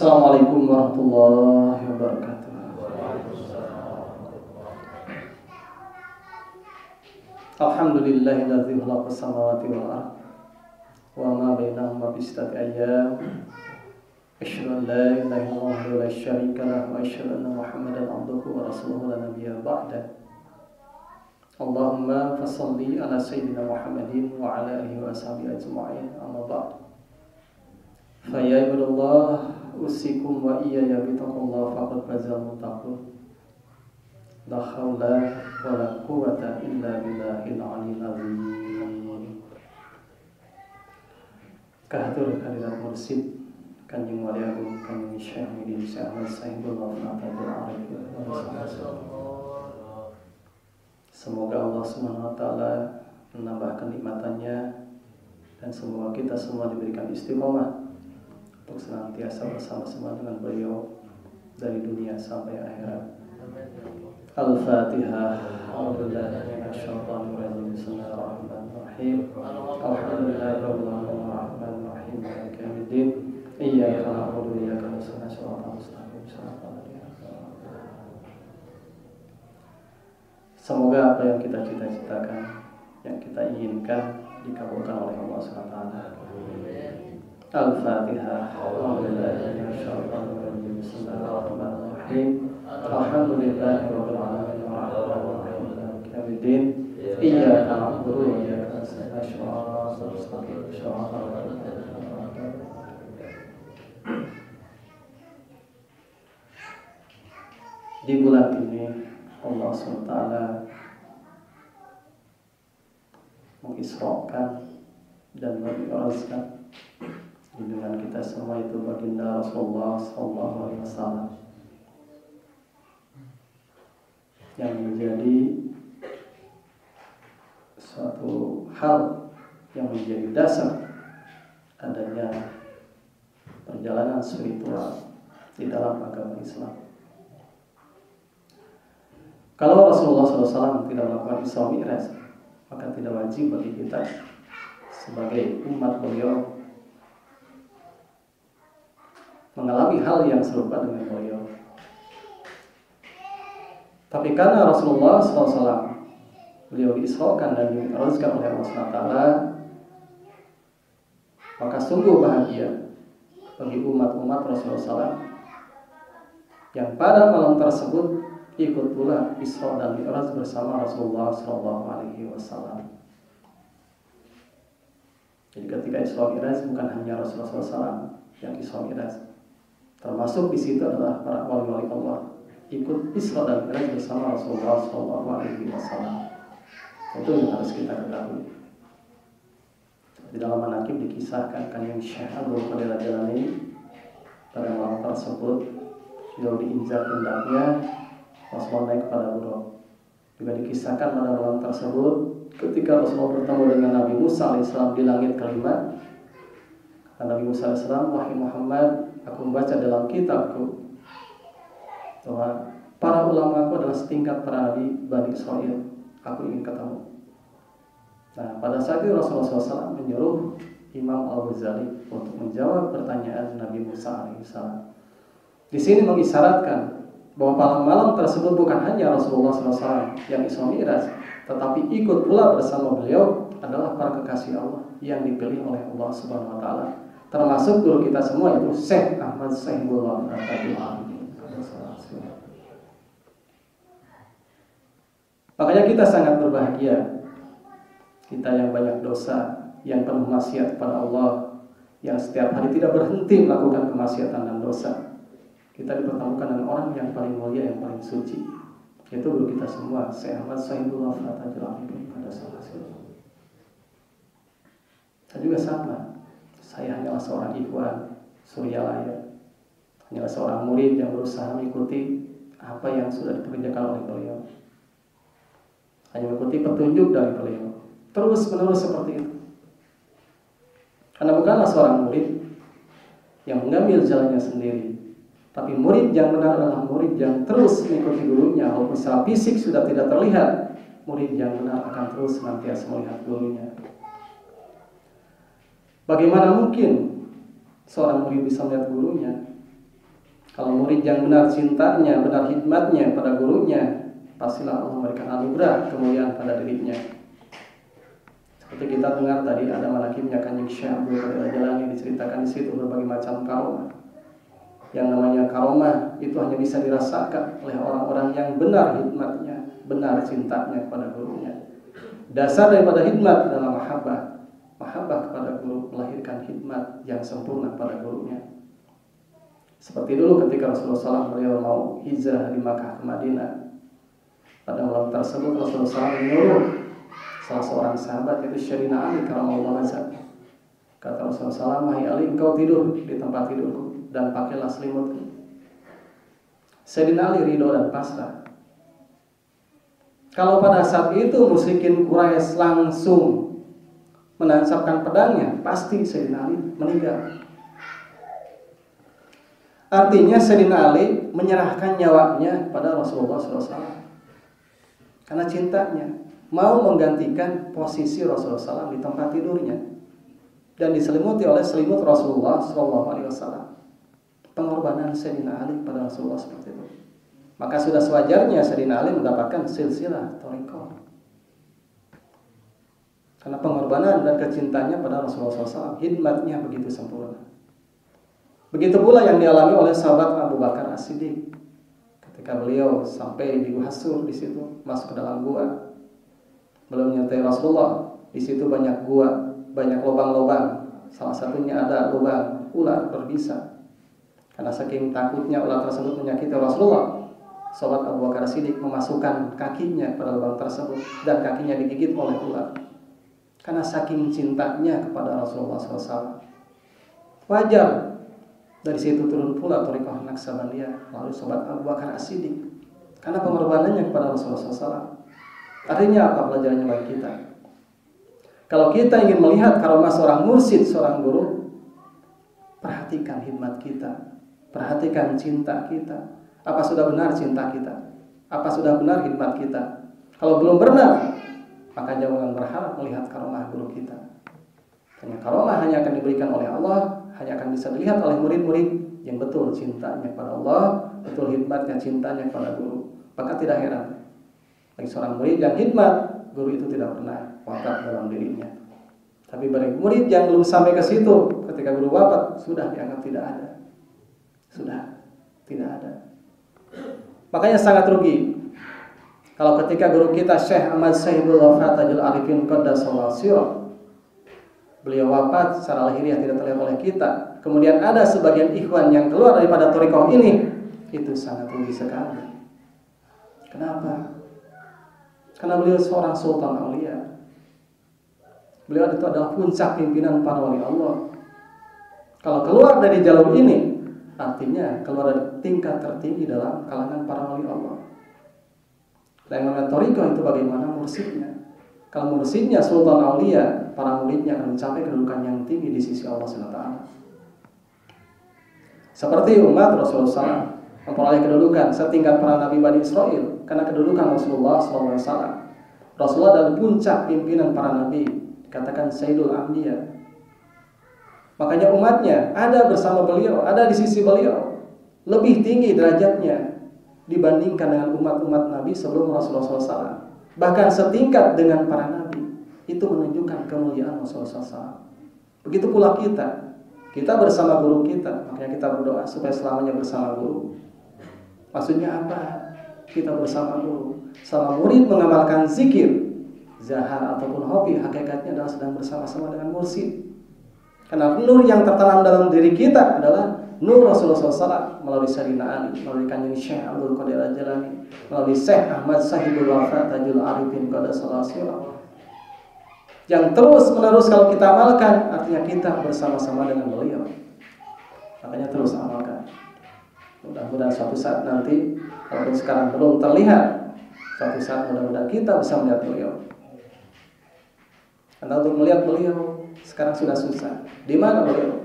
Assalamualaikum warahmatullahi wabarakatuh. Alhamdulillahilladzi khalaqas samawati wal ardh wa ma bainahuma fi sittati ayyam. Asyhadu an la ilaha illallah wa la syarika lahu wa asyhadu anna Muhammadan abduhu wa rasuluhu la nabiyya ba'da. Allahumma fashalli ala sayyidina Muhammadin wa ala alihi wa ashabihi ajma'in. Amma ba'd. Fa ya ibadallah, usikum wa iyaya bitaqullah faqad fazal muttaqun. La haula wa la quwwata illa billahil aliyyil azim. Kahatur hadirat mursid Kanjeng Wali Agung Kanjeng Syekh Muhyiddin Syekh Ahmad Sahibullah Natal Arif. Semoga Allah Subhanahu wa taala menambah kenikmatannya dan semoga kita semua diberikan istiqomah untuk senantiasa bersama-sama dengan beliau dari dunia sampai akhirat. Al-Fatihah. A'udzubillahi minasyaitonir rajim. Bismillahirrahmanirrahim. Alhamdulillahirabbil alamin arrahmanir rahim maliki yaumiddin. Iyyaka na'budu wa iyyaka nasta'in. Shiratal mustaqim. Shiratal ladzina an'amta 'alaihim. Semoga apa yang kita cita-citakan, yang kita inginkan dikabulkan oleh Allah Subhanahu wa taala. Al-Fatihah. A'udzubillahi minasyaitonir rajim. Bismillahirrahmanirrahim. Alhamdulillahirabbil alamin arrahmanir rahim maliki yaumiddin. Iyyaka na'budu wa iyyaka nasta'in. Shiratal mustaqim. Shiratal ladzina an'amta 'alaihim. Di bulan ini Allah SWT mengisrokan dan mengikraskan dengan kita semua itu baginda Rasulullah SAW yang menjadi suatu hal yang menjadi dasar adanya perjalanan spiritual di dalam agama Islam. Kalau Rasulullah SAW tidak melakukan Isra Mi'raj, maka tidak wajib bagi kita sebagai umat beliau mengalami hal yang serupa dengan beliau. Tapi karena Rasulullah SAW beliau diisrakan dan dimi'rajkan oleh Allah SWT, maka sungguh bahagia bagi umat-umat Rasulullah SAW yang pada malam tersebut ikut pula Isra dan Mi'raj bersama Rasulullah SAW. Jadi ketika Isra Mi'raj bukan hanya Rasulullah SAW yang Isra Mi'raj, termasuk di situ adalah para wali-wali Allah ikut Isra dan Mi'raj bersama Rasulullah SAW. Itu yang harus kita ketahui. Di dalam manaqib dikisahkan Kanjeng Syekh Abdul Qadir Al-Jilani pada malam tersebut beliau diinjak pundaknya, Rasulullah naik kepada buruk. Juga dikisahkan pada malam tersebut ketika Rasulullah bertemu dengan Nabi Musa AS di langit kelima. Kata Nabi Musa AS, "Wahai Muhammad, aku membaca dalam kitabku bahwa para ulama aku adalah setingkat para nabi Bani Israel. Aku ingin ketemu." Nah, pada saat itu Rasulullah SAW menyuruh Imam Al-Ghazali untuk menjawab pertanyaan Nabi Musa AS. Di sini mengisyaratkan bahwa malam tersebut bukan hanya Rasulullah SAW yang Isra Mi'raj, tetapi ikut pula bersama beliau adalah para kekasih Allah yang dipilih oleh Allah Subhanahu wa taala. Termasuk guru kita semua itu Syekh Ahmad Sahibullah Natal Arif. Makanya kita sangat berbahagia, kita yang banyak dosa, yang penuh maksiat kepada Allah, yang setiap hari tidak berhenti melakukan kemaksiatan dan dosa. Kita dipertemukan dengan orang yang paling mulia, yang paling suci, yaitu guru kita semua, Syekh Ahmad Sahibullah Natal Arif pada saat itu. Saya juga sama. Saya hanyalah seorang ikhwan Suryalaya, hanyalah seorang murid yang berusaha mengikuti apa yang sudah dikerjakan oleh beliau, hanya mengikuti petunjuk dari beliau, terus menerus seperti itu. Karena bukanlah seorang murid yang mengambil jalannya sendiri, tapi murid yang benar adalah murid yang terus mengikuti gurunya, walaupun secara fisik sudah tidak terlihat. Murid yang benar akan terus senantiasa melihat gurunya. Bagaimana mungkin seorang murid bisa melihat gurunya Kalau murid yang benar cintanya, benar hikmatnya pada gurunya, pastilah Allah memberikan anugerah kemuliaan pada dirinya. Seperti kita dengar tadi ada manakibnya Kanjeng Syekh Abdul Qadir Jalani, diceritakan di situ berbagai macam karomah. Yang namanya karomah itu hanya bisa dirasakan oleh orang-orang yang benar hikmatnya, benar cintanya kepada gurunya. Dasar daripada hikmat adalah mahabbah. Mahabbah kepada guru melahirkan hikmat yang sempurna pada gurunya. Seperti dulu ketika Rasulullah SAW beliau mau hijrah dari Makkah ke Madinah. Pada malam tersebut Rasulullah SAW menyuruh salah seorang sahabat yaitu Sayyidina Ali karramallahu wajhahu. Kata Rasulullah SAW, "Wahai Ali, engkau tidur di tempat tidurku dan pakailah selimutku." Sayyidina Ali ridho dan pasrah. Kalau pada saat itu musyrikin Quraisy langsung menancapkan pedangnya, pasti Sayyidina Ali meninggal. Artinya Sayyidina Ali menyerahkan nyawanya pada Rasulullah SAW karena cintanya, mau menggantikan posisi Rasulullah SAW di tempat tidurnya dan diselimuti oleh selimut Rasulullah SAW. Pengorbanan Sayyidina Ali pada Rasulullah seperti itu. Maka sudah sewajarnya Sayyidina Ali mendapatkan silsilah thariqah karena pengorbanan dan kecintanya pada Rasulullah SAW. Hikmatnya begitu sempurna. Begitu pula yang dialami oleh sahabat Abu Bakar As-Siddiq ketika beliau sampai di Gua Hasur, di situ masuk ke dalam gua. Beliau menyertai Rasulullah. Di situ banyak gua, banyak lubang-lubang. Salah satunya ada lubang ular berbisa. Karena saking takutnya ular tersebut menyakiti Rasulullah, sahabat Abu Bakar Siddiq memasukkan kakinya pada lubang tersebut dan kakinya digigit oleh ular. Karena saking cintanya kepada Rasulullah SAW. Wajar dari situ turun pula thariqah Naqsabandiyah melalui sahabat Abu Bakar As-Siddiq karena pengorbanannya kepada Rasulullah SAW. Artinya apa pelajarannya bagi kita? Kalau kita ingin melihat karomah seorang mursyid, seorang guru, perhatikan hikmat kita, perhatikan cinta kita. Apa sudah benar cinta kita? Apa sudah benar hikmat kita? Kalau belum benar, maka jangan berharap melihat karomah guru kita. Karena karomah hanya akan diberikan oleh Allah, hanya akan bisa dilihat oleh murid-murid yang betul cintanya kepada Allah, betul hikmatnya cintanya kepada guru. Maka tidak heran bagi seorang murid yang hikmat, guru itu tidak pernah wafat dalam dirinya. Tapi bagi murid yang belum sampai ke situ, ketika guru wafat, sudah dianggap tidak ada. Sudah tidak ada. Makanya sangat rugi kalau ketika guru kita Syekh Ahmad Sahibul Wafat Tajul Arifin Qaddasallahu sirah, beliau wafat secara lahiriah tidak terlihat oleh kita. Kemudian ada sebagian ikhwan yang keluar daripada thariqah ini, itu sangat rugi sekali. Kenapa? Karena beliau seorang sultan aulia. Beliau itu adalah puncak pimpinan para wali Allah. Kalau keluar dari jalur ini, artinya keluar dari tingkat tertinggi dalam kalangan para wali Allah. Dan yang thariqah itu bagaimana mursyidnya? Kalau mursyidnya sultan aulia, para muridnya akan mencapai kedudukan yang tinggi di sisi Allah SWT. Seperti umat Rasulullah SAW memperoleh kedudukan setingkat para nabi Bani Israel karena kedudukan Rasulullah SAW. Rasulullah adalah puncak pimpinan para nabi, dikatakan Sayyidul Anbiya. Makanya umatnya ada bersama beliau, ada di sisi beliau, lebih tinggi derajatnya dibandingkan dengan umat-umat nabi sebelum Rasulullah SAW. Bahkan setingkat dengan para nabi. Itu menunjukkan kemuliaan Rasulullah SAW. Begitu pula kita bersama guru kita. Makanya kita berdoa supaya selamanya bersama guru. Maksudnya apa? Kita bersama guru. Selama murid mengamalkan zikir, zahar ataupun hobi, hakikatnya adalah sedang bersama-sama dengan mursyid. Karena nur yang tertanam dalam diri kita adalah nur Rasulullah SAW melalui Sayyidina Ali, melalui Kanjeng Syekh Abdul Qadir Jalani, melalui Syekh Ahmad Sahibul Wafat Tajul Arifin Qaddasallahu sirah. Yang terus menerus kalau kita amalkan, artinya kita bersama-sama dengan beliau. Makanya terus amalkan. Mudah-mudahan suatu saat nanti, walaupun sekarang belum terlihat, suatu saat mudah-mudahan kita bisa melihat beliau. Karena untuk melihat beliau sekarang sudah susah. Di mana beliau?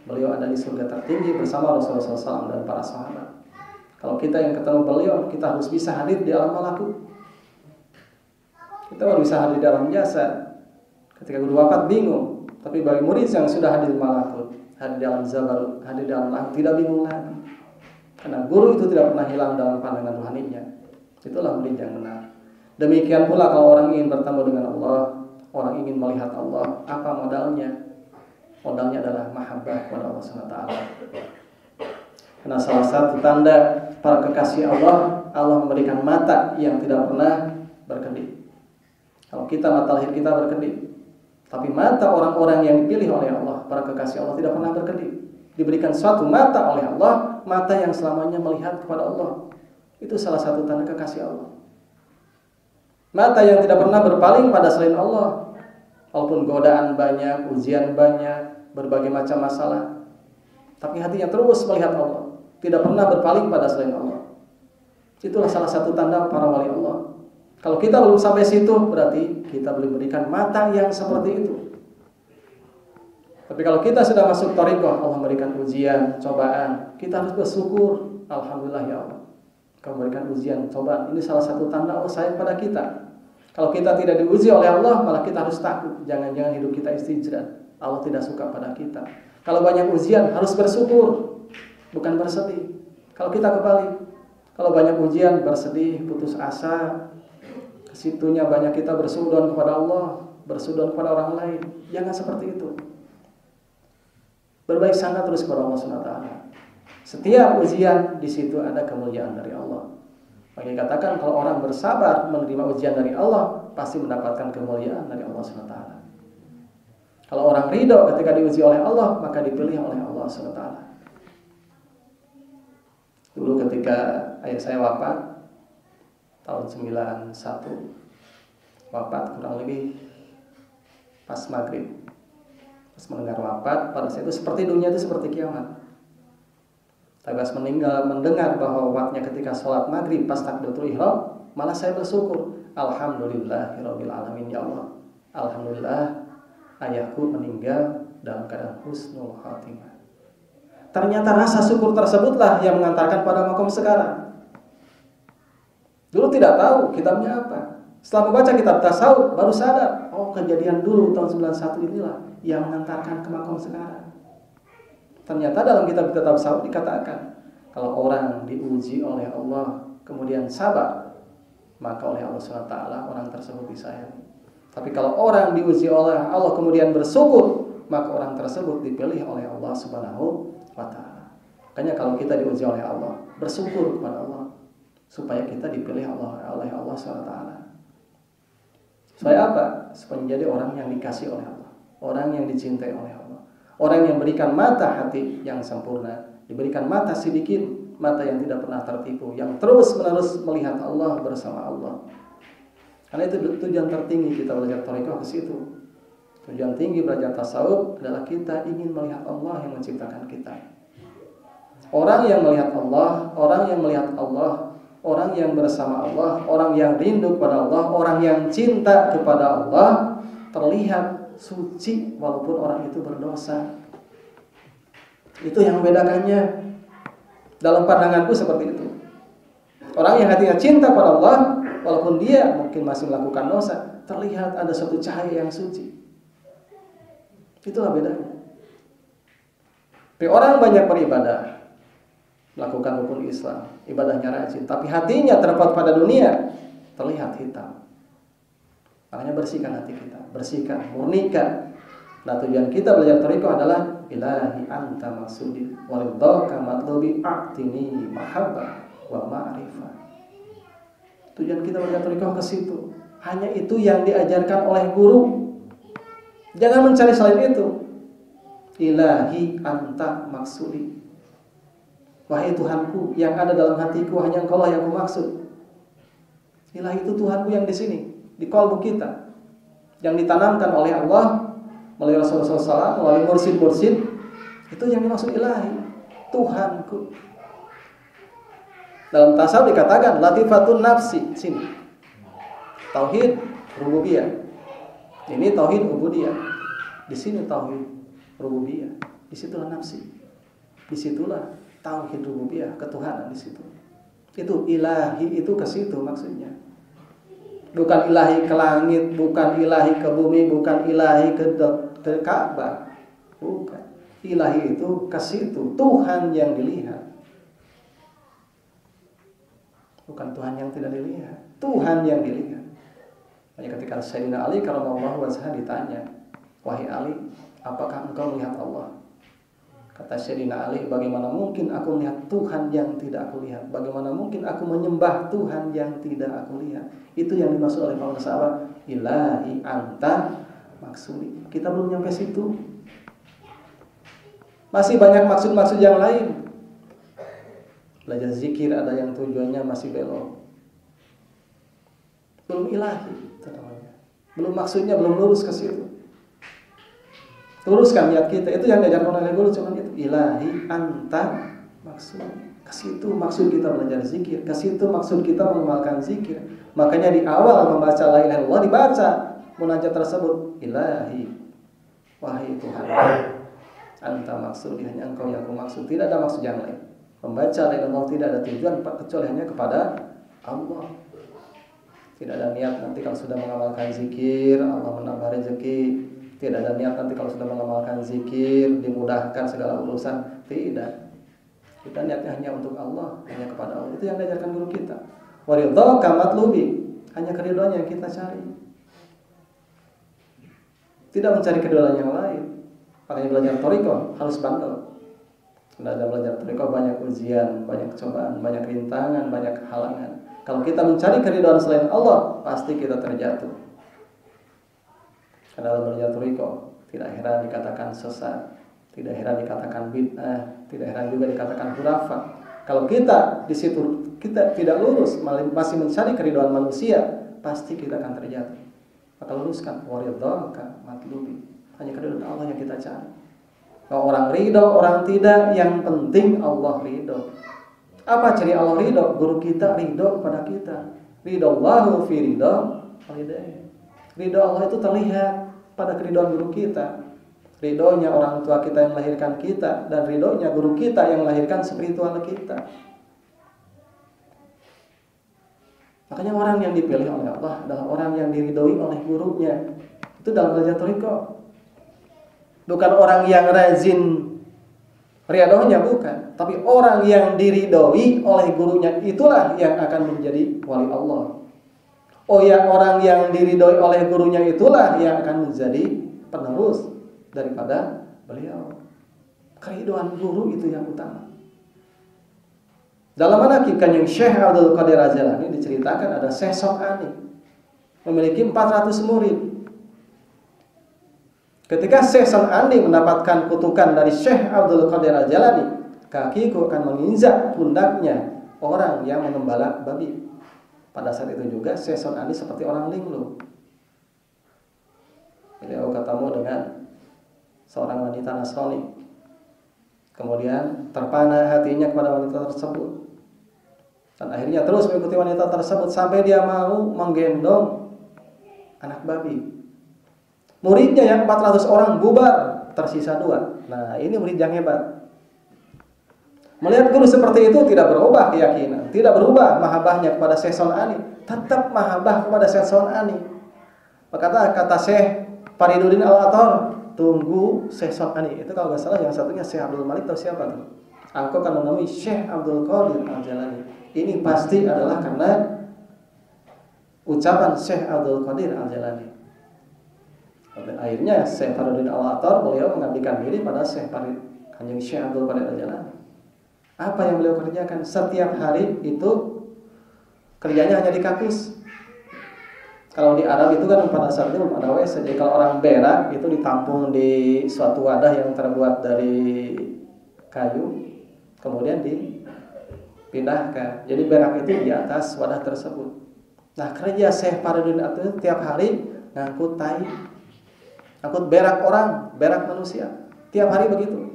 Beliau ada di surga tertinggi bersama Rasulullah SAW dan para sahabat. Kalau kita yang ketemu beliau, kita harus bisa hadir di alam malakut. Kita harus bisa hadir di alam jasad. Ketika guru wafat bingung, tapi bagi murid yang sudah hadir di malakut, hadir di alam zabarut, hadir di alam lahir, tidak bingung lagi. Karena guru itu tidak pernah hilang dalam pandangan rohaninya. Itulah murid yang benar. Demikian pula kalau orang ingin bertemu dengan Allah, orang ingin melihat Allah, apa modalnya? Modalnya adalah mahabbah kepada Allah SWT. Karena salah satu tanda para kekasih Allah, Allah memberikan mata yang tidak pernah berkedip. Kalau kita mata lahir kita berkedip, tapi mata orang-orang yang dipilih oleh Allah, para kekasih Allah tidak pernah berkedip. Diberikan suatu mata oleh Allah, mata yang selamanya melihat kepada Allah. Itu salah satu tanda kekasih Allah. Mata yang tidak pernah berpaling pada selain Allah. Walaupun godaan banyak, ujian banyak, berbagai macam masalah, tapi hatinya terus melihat Allah. Tidak pernah berpaling pada selain Allah. Itulah salah satu tanda para wali Allah. Kalau kita belum sampai situ, berarti kita belum memberikan mata yang seperti itu. Tapi kalau kita sudah masuk thariqah, Allah memberikan ujian, cobaan, kita harus bersyukur. Alhamdulillah ya Allah, Kau memberikan ujian, cobaan. Ini salah satu tanda Allah sayang pada kita. Kalau kita tidak diuji oleh Allah, malah kita harus takut. Jangan-jangan hidup kita istijrah. Allah tidak suka pada kita. Kalau banyak ujian, harus bersyukur, bukan bersedih. Kalau kita kebalik, kalau banyak ujian, bersedih, putus asa, kesitunya banyak kita bersuudzon kepada Allah, bersuudzon kepada orang lain. Jangan seperti itu. Berbaik sangka terus kepada Allah SWT. Setiap ujian di situ ada kemuliaan dari Allah. Makanya katakan kalau orang bersabar menerima ujian dari Allah, pasti mendapatkan kemuliaan dari Allah SWT. Kalau orang ridho ketika diuji oleh Allah, maka dipilih oleh Allah SWT. Dulu ketika ayah saya wafat tahun 91, wafat kurang lebih pas maghrib. Pas mendengar wafat, pada saat itu seperti dunia itu seperti kiamat. Tapi pas mendengar bahwa wafatnya ketika sholat maghrib pas takbiratul ihram, malah saya bersyukur. Alhamdulillahirabbil alamin ya Allah. Alhamdulillah ayahku meninggal dalam keadaan husnul khatimah. Ternyata rasa syukur tersebutlah yang mengantarkan pada makom sekarang. Dulu tidak tahu kitabnya apa. Setelah membaca kitab tasawuf baru sadar, oh kejadian dulu tahun 91 inilah yang mengantarkan ke makom sekarang. Ternyata dalam kitab tasawuf dikatakan, kalau orang diuji oleh Allah kemudian sabar, maka oleh Allah SWT orang tersebut disayangi. Tapi kalau orang diuji oleh Allah kemudian bersyukur, maka orang tersebut dipilih oleh Allah Subhanahu wa ta'ala. Makanya kalau kita diuji oleh Allah, bersyukur kepada Allah supaya kita dipilih oleh Allah SWT. Supaya apa? Supaya menjadi orang yang dikasih oleh Allah, orang yang dicintai oleh Allah, orang yang berikan mata hati yang sempurna, diberikan mata sidikin, mata yang tidak pernah tertipu, yang terus menerus melihat Allah bersama Allah. Karena itu tujuan tertinggi kita belajar thariqah ke situ. Tujuan tinggi belajar tasawuf adalah kita ingin melihat Allah yang menciptakan kita. Orang yang melihat Allah, orang yang melihat Allah, orang yang bersama Allah, orang yang rindu kepada Allah, orang yang cinta kepada Allah, terlihat suci walaupun orang itu berdosa. Itu yang membedakannya. Dalam pandanganku seperti itu. Orang yang hatinya cinta pada Allah, walaupun dia mungkin masih melakukan dosa, terlihat ada suatu cahaya yang suci. Itulah bedanya. Tapi orang banyak beribadah, melakukan rukun Islam, ibadahnya rajin, tapi hatinya terpaut pada dunia, terlihat hitam. Makanya bersihkan hati kita, bersihkan, murnikan. Nah tujuan kita belajar thariqah adalah ilahi anta maksudi waridhaka matlubi a'tini mahabbah wa ma'rifah. Tujuan kita belajar thariqah ke situ. Hanya itu yang diajarkan oleh guru. Jangan mencari selain itu. Ilahi anta maksudi. Wahai Tuhanku, yang ada dalam hatiku hanya Engkau lah yang aku maksud. Ilahi itu Tuhanku yang di sini, di qalbu kita, yang ditanamkan oleh Allah melalui Rasulullah SAW, melalui mursyid-mursyid. Itu yang dimaksud ilahi, Tuhanku. Dalam tasawuf dikatakan latifatun nafsi, sini tauhid rububiyah. Ini tauhid ubudiyah. Di sini tauhid rububiyah. Disitulah nafsi. Disitulah tauhid rububiyah, ketuhanan di situ. Itu ilahi itu ke situ maksudnya. Bukan ilahi ke langit, bukan ilahi ke bumi, bukan ilahi ke Ka'bah. Bukan. Ilahi itu ke situ, Tuhan yang dilihat. Bukan Tuhan yang tidak dilihat, Tuhan yang dilihat. Makanya ketika Sayyidina Ali karramallahu wajhahu ditanya, "Wahai Ali, apakah engkau melihat Allah?" Kata Sayyidina Ali, "Bagaimana mungkin aku melihat Tuhan yang tidak aku lihat? Bagaimana mungkin aku menyembah Tuhan yang tidak aku lihat?" Itu yang dimaksud oleh para sahabat, "Ilahi anta maksudi." Kita belum nyampe situ. Masih banyak maksud-maksud yang lain. Belajar zikir ada yang tujuannya masih belok. Belum ilahi, belum maksudnya, belum lurus ke situ. Luruskan niat kita. Itu yang diajarkan oleh guru, cuma itu. Ilahi anta maksud. Ke situ maksud kita belajar zikir. Ke situ maksud kita mengamalkan zikir. Makanya di awal membaca la ilaha illallah dibaca munajat tersebut, ilahi, wahai Tuhan, anta maksud, hanya engkau yang aku maksud. Tidak ada maksud yang lain. Membaca la ilaha illallah tidak ada tujuan kecuali hanya kepada Allah. Tidak ada niat nanti kalau sudah mengamalkan zikir Allah menambah rezeki. Tidak ada niat nanti kalau sudah mengamalkan zikir dimudahkan segala urusan. Tidak. Kita niatnya hanya untuk Allah, hanya kepada Allah. Itu yang diajarkan guru kita. Waridha kamatlubi, hanya keridhaan yang kita cari. Tidak mencari keridhaan yang lain. Makanya belajar thariqah harus bandel. Belajar thariqah banyak ujian, banyak cobaan, banyak rintangan, banyak halangan. Kalau kita mencari keridhaan selain Allah, pasti kita terjatuh. Karena dalam belajar thariqah tidak heran dikatakan sesat, tidak heran dikatakan bid'ah, tidak heran juga dikatakan khurafat. Kalau kita di situ kita tidak lurus, masih mencari keridhaan manusia, pasti kita akan terjatuh. Maka luruskan waridhaka matlubi. Hanya keridhaan Allah yang kita cari. Mau orang ridho, orang tidak, yang penting Allah ridho. Apa ciri Allah ridho? Guru kita ridho kepada kita. Ridho Allahu fi ridho walidayhi. Ridho Allah itu terlihat pada keridhaan guru kita. Ridhonya orang tua kita yang melahirkan kita, dan ridhonya guru kita yang melahirkan spiritual kita. Makanya orang yang dipilih oleh Allah adalah orang yang diridhoi oleh gurunya. Itu dalam belajar thariqah. Bukan orang yang rajin riadohnya, bukan. Tapi orang yang diridhoi oleh gurunya, itulah yang akan menjadi wali Allah. Oh ya, orang yang diridhoi oleh gurunya itulah yang akan menjadi penerus daripada beliau. Keridhaan guru itu yang utama. Dalam manaqib Kanjeng Syekh Abdul Qadir Az-Jailani diceritakan ada Syekh Sokani memiliki 400 murid. Ketika Syekh Sokani mendapatkan kutukan dari Syekh Abdul Qadir Az-Jailani, kakiku akan menginjak pundaknya orang yang mengembala babi. Pada saat itu juga Syekh Sokani seperti orang linglung. Beliau ketemu dengan seorang wanita Nasrani. Kemudian terpana hatinya kepada wanita tersebut. Dan akhirnya terus mengikuti wanita tersebut sampai dia mau menggendong anak babi. Muridnya yang 400 orang bubar, tersisa 2. Nah, ini murid yang hebat. Melihat guru seperti itu tidak berubah keyakinan, tidak berubah mahabbahnya kepada Syekh Sokani, tetap mahabbah kepada Syekh Sokani. Kata Syekh Fariduddin Al-Athar, tunggu Syekh Sokani. Itu kalau nggak salah yang satunya Syekh Abdul Malik atau siapa tuh? Aku akan menemui Syekh Abdul Qadir Al-Jailani. Ini pasti adalah karena ucapan Syekh Abdul Qadir Al-Jailani. Akhirnya Syekh Fariduddin Al-Athar beliau mengabdikan diri pada Kanjeng Syekh Abdul Qadir Al-Jailani. Apa yang beliau kerjakan? Setiap hari itu kerjanya hanya di kakus. Kalau di Arab itu kan pada saat itu belum ada WC. Jadi kalau orang berak itu ditampung di suatu wadah yang terbuat dari kayu, kemudian dipindahkan. Jadi berak itu di atas wadah tersebut. Nah, kerja Syekh Fariduddin itu tiap hari ngangkut tai, ngangkut berak orang, berak manusia. Tiap hari begitu.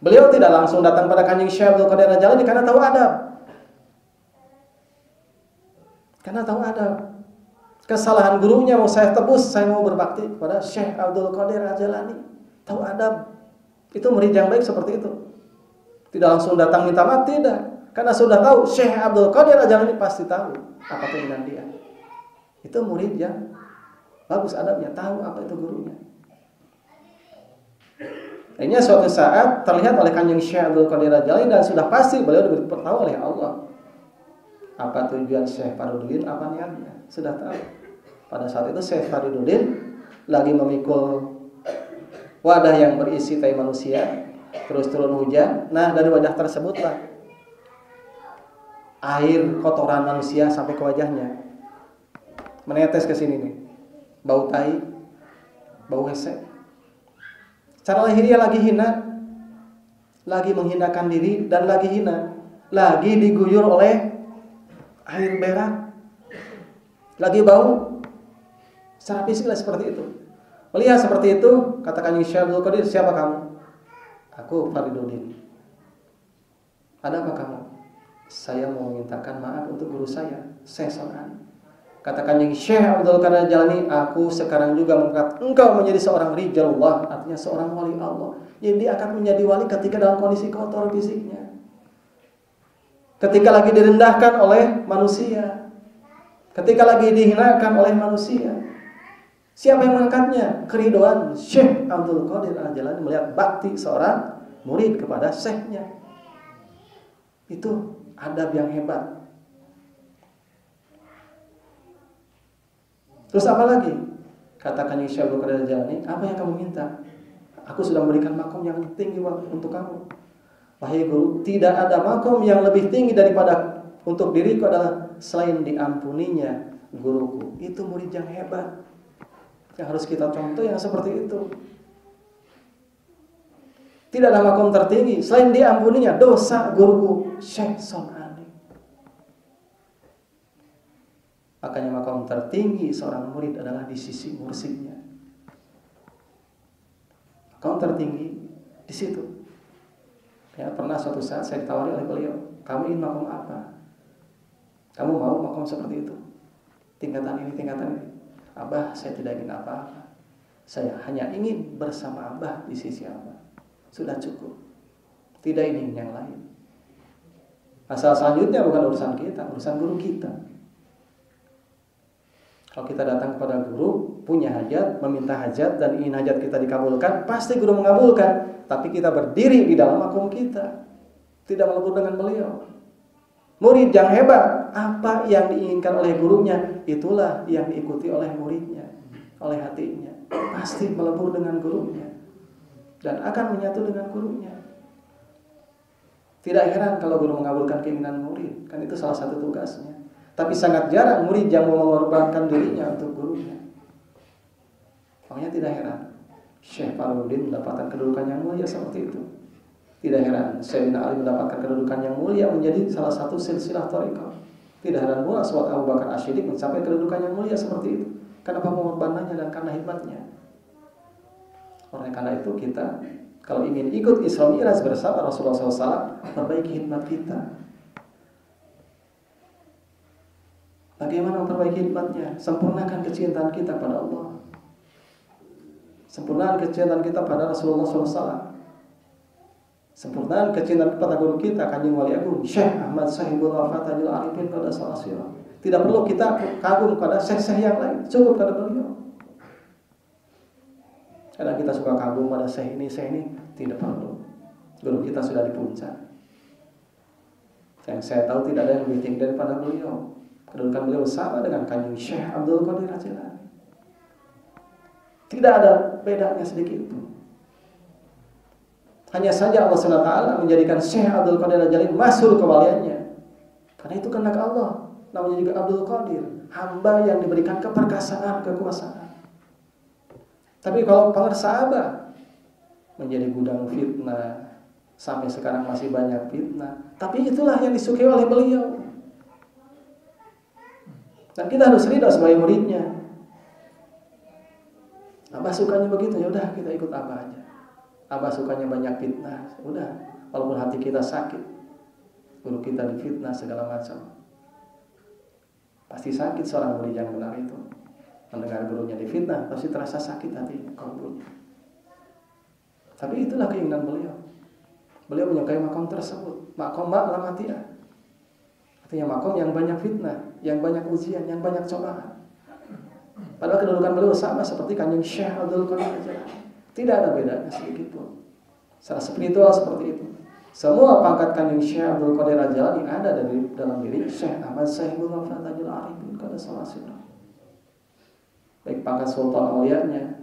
Beliau tidak langsung datang pada Kanjeng Syekh Abdul Qadir Al-Jailani karena tahu adab. Karena tahu adab. Kesalahan gurunya mau saya tebus, saya mau berbakti kepada Syekh Abdul Qadir Al-Jailani. Tahu adab. Itu murid yang baik seperti itu. Tidak langsung datang minta maaf, tidak. Karena sudah tahu Syekh Abdul Qadir Al-Jailani pasti tahu apa keinginan dia. Itu murid yang bagus adabnya, tahu apa itu gurunya. Akhirnya suatu saat terlihat oleh Kanjeng Syekh Abdul Qadir Al-Jailani dan sudah pasti beliau diberitahu oleh Allah. Apa tujuan Syekh Fariduddin, apa niatnya, sudah tahu. Pada saat itu Syekh Fariduddin lagi memikul wadah yang berisi tai manusia, terus turun hujan. Nah, dari wadah tersebutlah air kotoran manusia sampai ke wajahnya, menetes ke sini nih, bau tai, bau hesek. Cara lahiriah lagi hina, lagi menghinakan diri dan lagi hina, lagi diguyur oleh air berak, lagi bau. Secara fisik lah seperti itu. Melihat seperti itu, katakan Syekh Abdul Qadir, siapa kamu? Aku Fariduddin. Ada apa kamu? Saya mau memintakan maaf untuk guru saya, Syekh Son'ani. Katakan Syekh Abdul Qadir Jalani, aku sekarang juga mengangkat engkau menjadi seorang rijalullah, artinya seorang wali Allah. Jadi dia akan menjadi wali ketika dalam kondisi kotor fisiknya, ketika lagi direndahkan oleh manusia, ketika lagi dihinakan oleh manusia. Siapa yang mengangkatnya? Keridhaan Syekh Abdul Qadir Al-Jalani melihat bakti seorang murid kepada syekhnya. Itu adab yang hebat. Terus apa lagi? Katakan Syekh Abdul Qadir Al-Jalani, apa yang kamu minta? Aku sudah memberikan makom yang tinggi untuk kamu. Wahai guru, tidak ada makom yang lebih tinggi daripada untuk diriku adalah selain diampuninya guruku. Itu murid yang hebat, yang harus kita contoh yang seperti itu. Tidak ada makom tertinggi selain diampuninya dosa guruku Syekh Son'ani. Makanya makom tertinggi seorang murid adalah di sisi mursyidnya. Makom tertinggi di situ. Ya, pernah suatu saat saya ditawari oleh beliau, kamu ingin makom apa? Kamu mau makom seperti itu? Tingkatan ini, tingkatan ini. Abah, saya tidak ingin apa-apa. Saya hanya ingin bersama Abah di sisi Abah. Sudah cukup. Tidak ingin yang lain. Masalah selanjutnya bukan urusan kita, urusan guru kita. Kalau kita datang kepada guru, punya hajat, meminta hajat, dan ingin hajat kita dikabulkan, pasti guru mengabulkan. Tapi kita berdiri di dalam makom kita, tidak melebur dengan beliau. Murid yang hebat, apa yang diinginkan oleh gurunya, itulah yang diikuti oleh muridnya, oleh hatinya. Pasti melebur dengan gurunya dan akan menyatu dengan gurunya. Tidak heran kalau guru mengabulkan keinginan murid, kan itu salah satu tugasnya. Tapi sangat jarang murid yang mau mengorbankan dirinya untuk gurunya. Makanya tidak heran Syekh Fariduddin mendapatkan kedudukan yang mulia seperti itu. Tidak heran Sayyidina Ali mendapatkan kedudukan yang mulia menjadi salah satu silsilah thariqah. Tidak heran pula Sayyid Abu Bakar Asy-Siddiq mencapai kedudukan yang mulia seperti itu. Kenapa pengorbanannya dan karena hikmatnya. Oleh karena itu kita kalau ingin ikut Isra Mi'raj bersama Rasulullah SAW, perbaiki hikmat kita. Bagaimana memperbaiki hikmatnya? Sempurnakan kecintaan kita pada Allah. Sempurnakan kecintaan kita pada Rasulullah SAW. Sempurnakan kecintaan kepada guru kita, Kanjeng Wali Agung Syekh Ahmad Sahibul Wafatajul Arifin pada Salasirah. Tidak perlu kita kagum pada syekh-syekh yang lain, cukup pada beliau. Kadang kita suka kagum pada syekh ini, tidak perlu. Guru kita sudah di puncak. Yang saya tahu tidak ada yang lebih tinggi daripada beliau. Kedudukan beliau sama dengan Kanjeng Syekh Abdul Qadir Al-Jalani. Tidak ada bedanya sedikit pun. Hanya saja Allah SWT menjadikan Syekh Abdul Qadir Al-Jalani masyhur kewaliannya. Karena itu kehendak Allah. Namanya juga Abdul Qadir, hamba yang diberikan keperkasaan, kekuasaan. Tapi kalau pengersaabah menjadi gudang fitnah, sampai sekarang masih banyak fitnah. Tapi itulah yang disukai oleh beliau. Dan kita harus ridha sebagai muridnya. Abah sukanya begitu, ya udah kita ikut Abah aja. Abah sukanya banyak fitnah, udah. Walaupun hati kita sakit, guru kita difitnah segala macam, pasti sakit seorang murid yang benar itu. Mendengar gurunya difitnah, pasti terasa sakit hatinya, kalbunya. Tapi itulah keinginan beliau. Beliau menyukai makom tersebut, makom ma'lamatiyah. Artinya makom yang banyak fitnah, yang banyak ujian, yang banyak cobaan. Padahal kedudukan beliau sama seperti Kanjeng Syekh Abdul Qadir Al-Jalani. Tidak ada bedanya sedikit pun. Secara spiritual seperti itu. Semua pangkat Kanjeng Syekh Abdul Qadir Al-Jilani ada dalam diri Syekh Ahmad Sahibul Wafat Tajul Arifin Qaddasallahu. Baik pangkat Sultan Aulianya,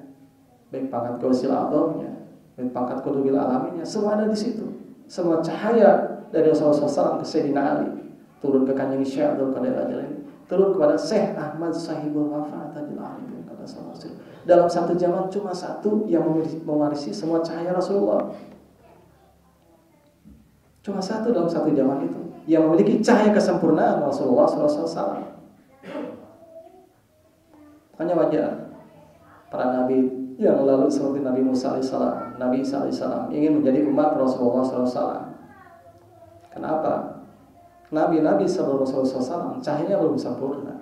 baik pangkat Gausil A'dhamnya, baik pangkat Qutubil Alaminnya, semua ada di situ. Semua cahaya dari Rasulullah SAW ke Sayyidina Ali turun ke Kanjeng Syekh Abdul Qadir Al-Jilani, turun kepada Syekh Ahmad Sahibul Wafat Tajul Arifin Qaddasallahu. Dalam satu zaman cuma satu yang mewarisi semua cahaya Rasulullah. Cuma satu dalam satu zaman itu yang memiliki cahaya kesempurnaan Rasulullah SAW. Hanya wajar para nabi yang lalu seperti Nabi Musa alaihissalam, Nabi Isa alaihissalam ingin menjadi umat Rasulullah SAW. Kenapa? Nabi-nabi sebelum Rasulullah SAW cahayanya belum sempurna.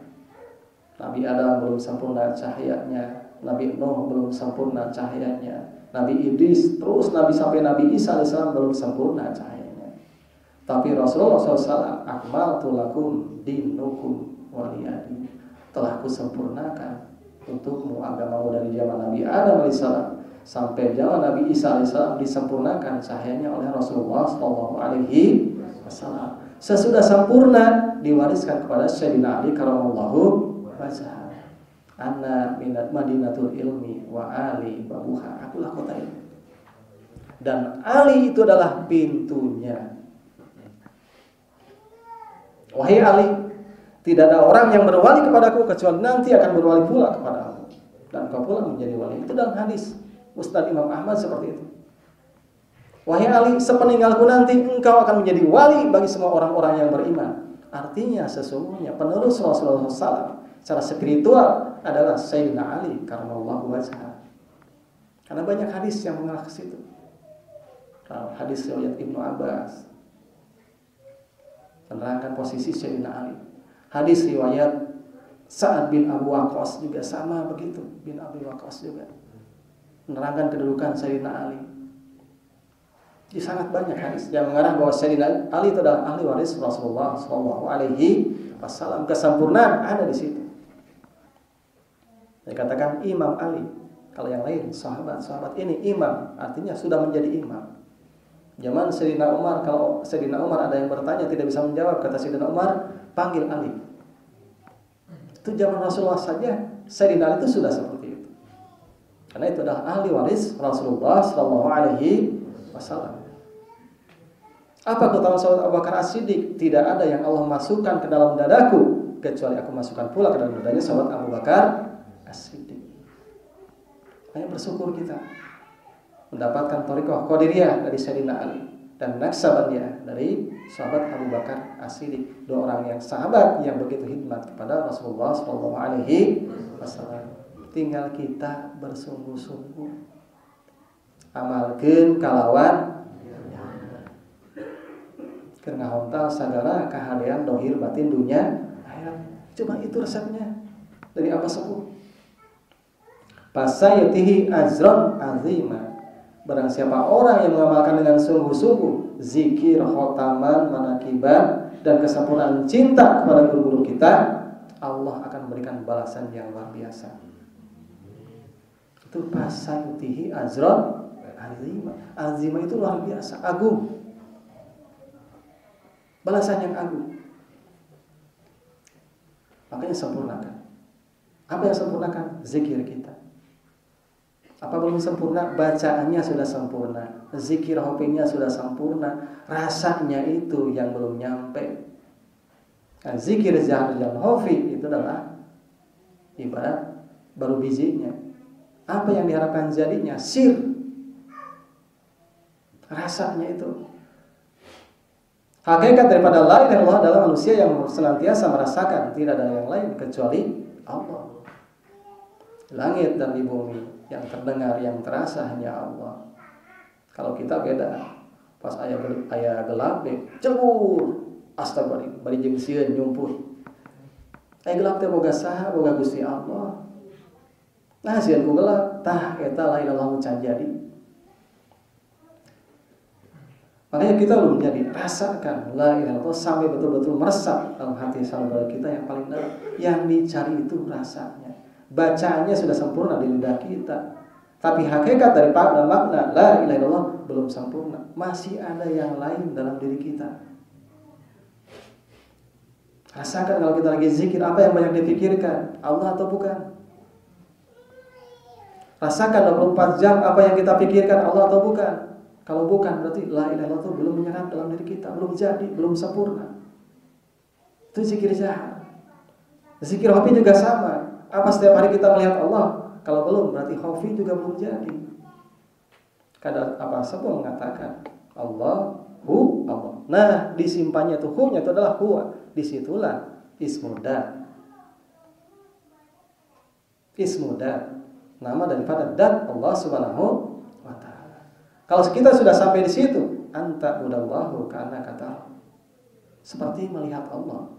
Nabi Adam belum sempurna cahayanya, Nabi Nuh belum sempurna cahayanya, Nabi Idris, terus Nabi sampai Nabi Isa alaihissalam belum sempurna cahayanya. Tapi Rasulullah SAW, akmaltu lakum dinukum waliyadi, telah kusempurnakan untukmu agamamu dari zaman Nabi Adam alaihissalam sampai zaman Nabi Isa alaihissalam disempurnakan cahayanya oleh Rasulullah SAW. Sesudah sempurna diwariskan kepada Sayyidina Ali karamallahu wajhah. Anna minat madinatul ilmi wa Ali babuha. Akulah kota ilmu. Dan Ali itu adalah pintunya. Wahai Ali, tidak ada orang yang berwali kepadaku kecuali nanti akan berwali pula kepadamu, dan kau pula menjadi wali. Itu dalam hadis Ustaz Imam Ahmad seperti itu. Wahai Ali, sepeninggalku nanti engkau akan menjadi wali bagi semua orang-orang yang beriman. Artinya sesungguhnya penerus Rasulullah SAW secara spiritual adalah Sayyidina Ali karamallahu wajhah. Karena banyak hadis yang mengarah ke situ. Hadis riwayat Ibnu Abbas menerangkan posisi Sayyidina Ali. Hadis riwayat Sa'ad bin Abu Waqqas juga sama begitu, bin Abi Waqqas juga menerangkan kedudukan Sayyidina Ali. Jadi sangat banyak hadis yang mengarah bahwa Sayyidina Ali itu adalah ahli waris Rasulullah SAW. Kesempurnaan ada di situ. Dikatakan Imam Ali. Kalau yang lain sahabat ini imam, artinya sudah menjadi imam. Zaman Sayyidina Umar, kalau Sayyidina Umar ada yang bertanya tidak bisa menjawab, kata Sayyidina Umar, panggil Ali. Itu zaman Rasulullah saja, Sayyidina Ali itu sudah seperti itu. Karena itu adalah ahli waris Rasulullah SAW. Apa keutamaan sahabat Abu Bakar As-Siddiq? Tidak ada yang Allah masukkan ke dalam dadaku kecuali aku masukkan pula ke dalam dadanya sahabat Abu Bakar As-Siddiq. Hanya bersyukur kita mendapatkan thariqah Qadiriyah dari Sayyidina Ali dan Naqsabandiyah dari sahabat Abu Bakar As-Siddiq, dua orang yang sahabat yang begitu khidmat kepada Rasulullah SAW. Tinggal kita bersungguh-sungguh amalkeun kalawan keur ngahontal sagala kahadean dohir batin dunia akhirat. Cuma itu resepnya dari Abah Sepuh. Fasayatihi azron azima. Barang siapa orang yang mengamalkan dengan sungguh-sungguh zikir, khotaman, manakiban, dan kesempurnaan cinta kepada guru-guru kita, Allah akan memberikan balasan yang luar biasa. Itu fasayatihi azron azima. Azima itu luar biasa, agung. Balasan yang agung. Makanya sempurnakan. Apa yang sempurnakan? Zikir kita. Apa belum sempurna? Bacaannya sudah sempurna, zikir hobinya sudah sempurna, rasanya itu yang belum nyampe. Nah, zikir zahar dan hobi itu adalah ibarat baru bijinya. Apa yang diharapkan jadinya? Sir. Rasanya itu. Hakikat daripada la ilaha illallah adalah manusia yang senantiasa merasakan tidak ada yang lain kecuali Allah. Langit dan di bumi, yang terdengar, yang terasa hanya Allah. Kalau kita beda, pas aya gelap deh, cebur, astagfirullah, bari jeung sieun nyumput. Aya gelap teh boga saha, boga Gusti Allah. Nah, sieun ku gelap, tah eta la ilaha illallah can jadi. Makanya kita belum menjadi rasakan la ilaha illallah sampai betul-betul meresap dalam hati saudara kita yang paling dalam. Yang dicari itu rasanya. Bacaannya sudah sempurna di lidah kita, Tapi hakikat daripada makna la ilaha illallah belum sempurna. Masih ada yang lain dalam diri kita. Rasakan kalau kita lagi zikir, apa yang banyak dipikirkan? Allah atau bukan? Rasakan 24 jam apa yang kita pikirkan, Allah atau bukan? Kalau bukan, berarti la ilaha illallah itu belum menyerap dalam diri kita, belum jadi, belum sempurna. Itu zikir jahat. Zikir hobi juga sama. Apa setiap hari kita melihat Allah? Kalau belum, berarti hobi juga belum jadi. Kadang apa sebuah mengatakan Allah, Allah. Nah, disimpannya itu hu-nya itu adalah huwa. Disitulah ismudat. Ismudat, nama daripada dat Allah Subhanahu wa taala. Kalau kita sudah sampai di situ, anta budallahu kana kata seperti melihat Allah.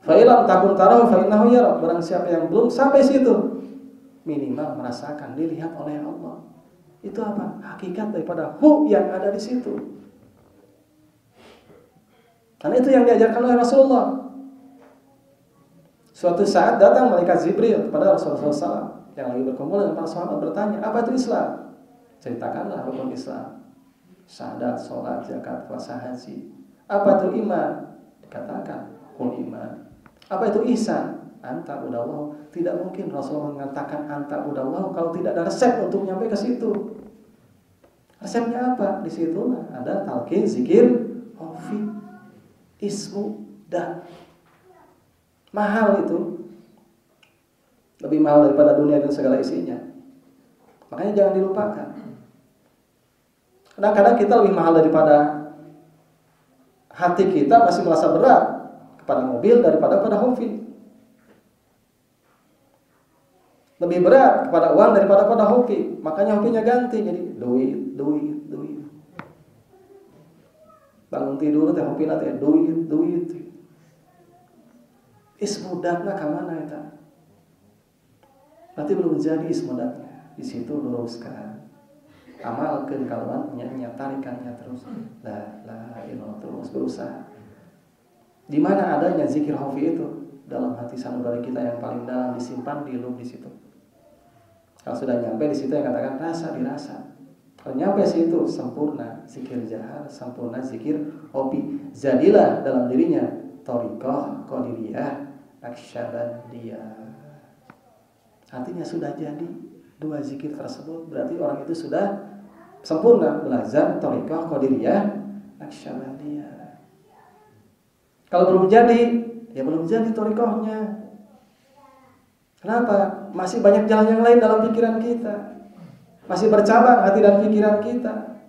Fa ilam takun tarahu fa innahu yara. Barang siapa yang belum sampai situ, minimal merasakan dilihat oleh Allah. Itu apa? Hakikat daripada hu yang ada di situ. Karena itu yang diajarkan oleh Rasulullah. Suatu saat datang malaikat Jibril kepada Rasulullah SAW yang lagi berkumpul dengan para sahabat bertanya, apa itu Islam? Ceritakanlah rukun Islam. Syahadat, sholat, zakat, puasa, haji. Apa itu iman? Dikatakan rukun iman. Apa itu ihsan? Anta budallah. Tidak mungkin Rasulullah mengatakan anta budallah kalau tidak ada resep untuk nyampe ke situ. Resepnya apa? Di situlah ada talqin, zikir, hofi, ismu, dan mahal itu. Lebih mahal daripada dunia dan segala isinya. Makanya jangan dilupakan. Kadang-kadang kita lebih mahal daripada hati kita masih merasa berat kepada mobil daripada pada hobi. Lebih berat kepada uang daripada pada hobi. Makanya hobinya ganti jadi duit. Bangun tidur teh hobi teh duit. Ismudatna ka mana eta? Berarti belum jadi ismudatnya. Di situ luruskan. Amalkeun kaluan nya tarikannya terus. La ilallah terus berusaha. Di mana adanya zikir hobi itu? Dalam hati sanubari kita yang paling dalam, disimpan di lub di situ. Kalau sudah nyampe di situ yang katakan rasa dirasa. Kalau nyampe situ sempurna zikir jahar, sempurna zikir hobi. Jadilah dalam dirinya thariqah, qadiriyah, naqsyabandiyah. Artinya sudah jadi dua zikir tersebut, berarti orang itu sudah sempurna belajar thariqah, qadiriyah, naqsyabandiyah. Kalau belum jadi, ya belum jadi thariqahnya. Kenapa? Masih banyak jalan yang lain dalam pikiran kita. Masih bercabang hati dan pikiran kita.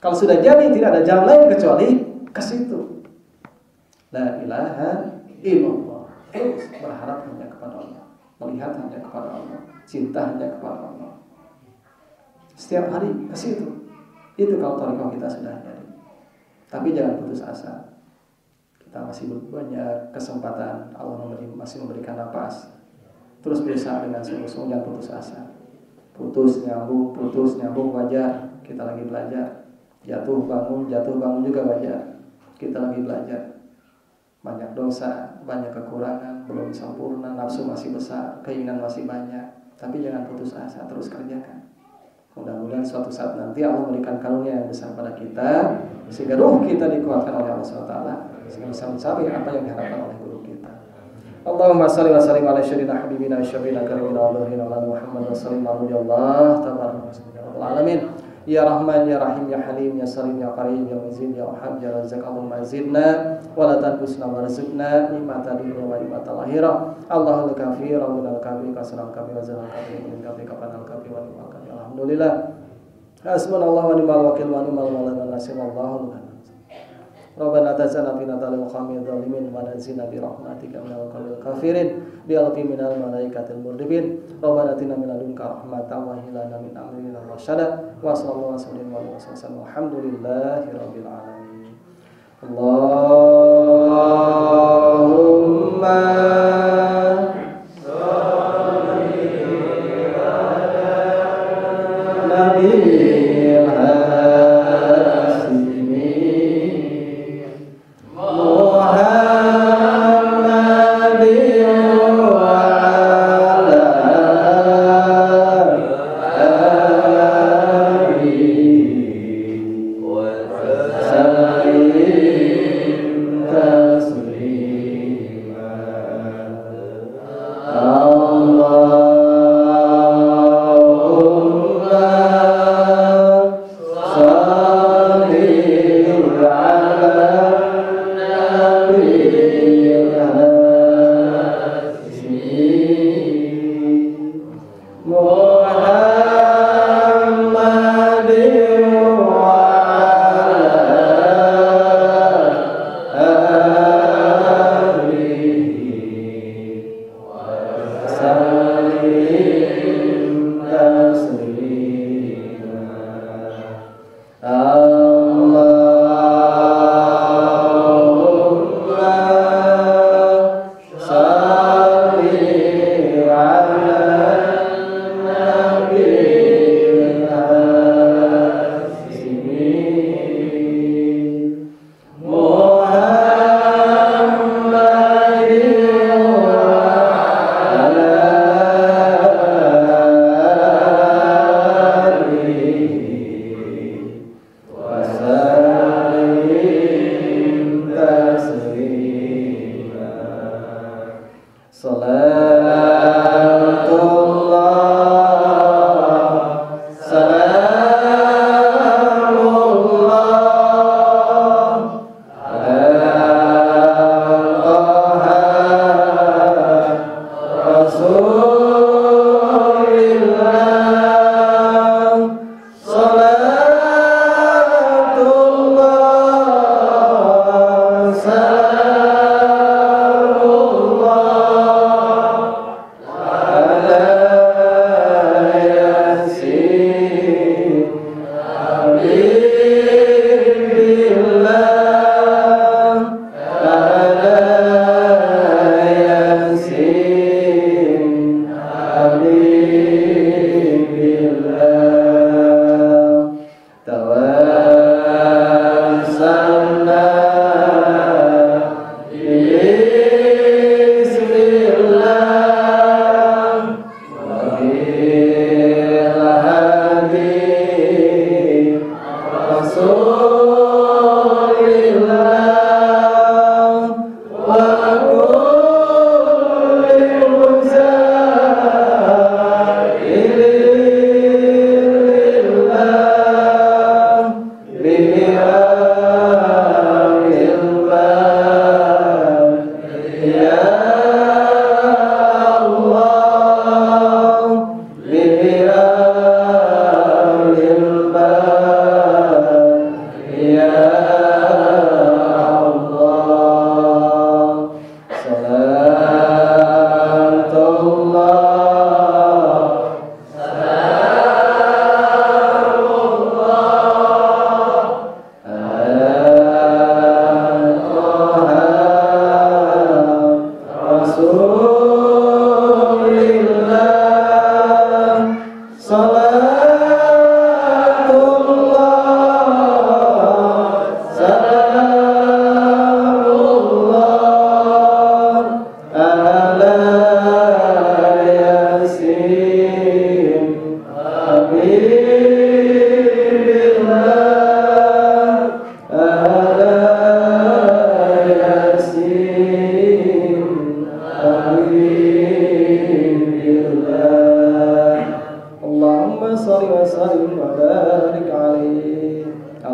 Kalau sudah jadi, tidak ada jalan lain kecuali ke situ. La ilaha illallah. Terus berharap hanya kepada Allah, melihat hanya kepada Allah, cinta hanya kepada Allah. Setiap hari ke situ. Itu kalau thariqah kita sudah jadi. Tapi jangan putus asa. Kita masih banyak kesempatan, Allah masih memberikan napas. Terus berusaha dengan sungguh-sungguh, jangan putus asa. Putus nyambung wajar. Kita lagi belajar. Jatuh bangun juga wajar. Kita lagi belajar. Banyak dosa, banyak kekurangan, belum sempurna, nafsu masih besar, keinginan masih banyak. Tapi jangan putus asa, terus kerjakan. Mudah-mudahan suatu saat nanti Allah memberikan karunia yang besar pada kita, sehingga ruh kita dikuatkan oleh Allah SWT, sehingga bisa mencapai apa yang diharapkan oleh guru kita. Allahumma salli wa sallim ala sayyidina habibina syafina karimina wa dhuhrina ala Muhammad wa sallim ala Allah tabaraka wa alamin. Ya Rahman, Ya Rahim, Ya Halim, Ya Salim, Ya Karim, Ya Muzid, Ya Wahab, Ya Razak, Allahumma zidna wa la tanqusna warzuqna nikmata dunya wa nikmata akhirah. Allahul kafir, Rabbul kafir, Kasral kafir, Wazal kafir, Min kafir, Kafanal kafir, wa ni'mal kafir. Alhamdulillah. Hasbunallahu wa ni'mal wakil wa ni'mal mawla wa nasir wallahu a'lam. Rabbana tazana fina talil qamil zalimin wa nazina bi rahmatika minal qawmil kafirin bi alfi minal malaikatil murdibin. Rabbana atina min ladunka rahmatan wa hilana min amrina rasyada wa sallallahu alaihi wa sallam. Alhamdulillahi rabbil alamin. Allahumma shalli ala nabiyil Muhammad wa ala Salatullah, salamullah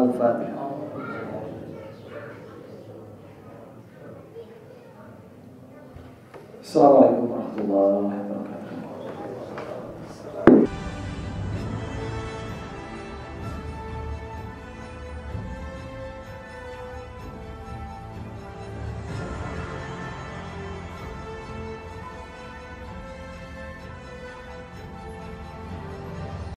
Al-Fatihah. Assalamualaikum warahmatullahi wabarakatuh.